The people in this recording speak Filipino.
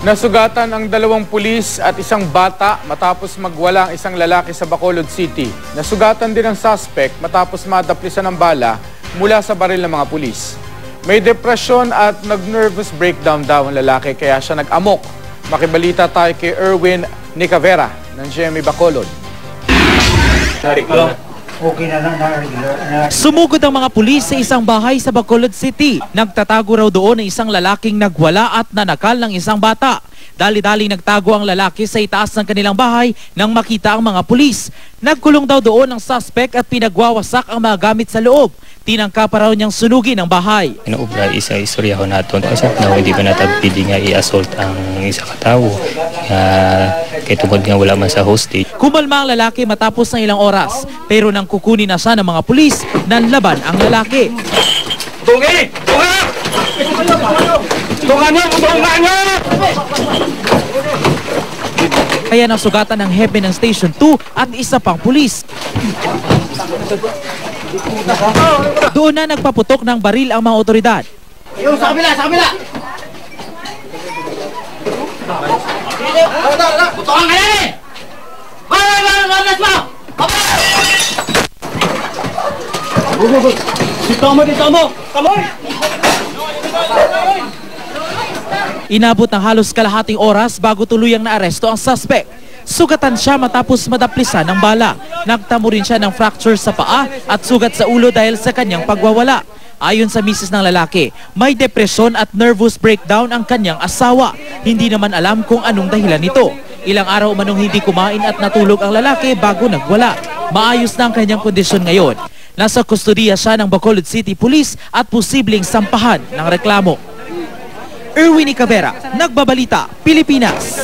Nasugatan ang 2 pulis at isang bata matapos magwala ang isang lalaki sa Bacolod City. Nasugatan din ang suspect matapos madaplisan ng bala mula sa baril ng mga pulis. May depresyon at nag-nervous breakdown daw ang lalaki kaya siya nag-amok. Makibalita tayo kay Erwin Nicavera ng GMA Bacolod. Sumugod ang mga pulis sa isang bahay sa Bacolod City. Nagtatago raw doon ng isang lalaking nagwala at nanakal ng isang bata. Dali-dali nagtago ang lalaki sa itaas ng kanilang bahay nang makita ang mga pulis. Nagkulong daw doon ang suspect at pinagwawasak ang mga gamit sa loob. Tinangka pa raw niyang sunugin ang bahay. Inuubra isa istoryaho naton. Kasi hindi pa natagpili nga i-assault ang isa katao. Kaya tungkol nga wala man sa hostage. Kumalma ang lalaki matapos ng ilang oras. Pero nang kukunin na siya ng mga pulis, nanlaban ang lalaki. Tungi! Tunga! Tunga nyo! Tunga nyo! Kaya nasugatan ng hepe ng Station 2 at isa pang pulis. Doon na nagpaputok ng baril ang mga otoridad. Yung sa kabila, sa kabila! Putokan ka yan eh! Let's go! Dito mo! Kamoy! Inabot ng halos kalahating oras bago tuluyang naaresto ang suspect. Sugatan siya matapos madaplisan ng bala. Nagtamo rin siya ng fracture sa paa at sugat sa ulo dahil sa kanyang pagwawala. Ayon sa misis ng lalaki, may depresyon at nervous breakdown ang kanyang asawa. Hindi naman alam kung anong dahilan nito. Ilang araw manong hindi kumain at natulog ang lalaki bago nagwala. Maayos na ang kanyang kondisyon ngayon. Nasa kustodiya siya ng Bacolod City Police at posibleng sampahan ng reklamo. Erwin Nicavera, Nagbabalita, Pilipinas.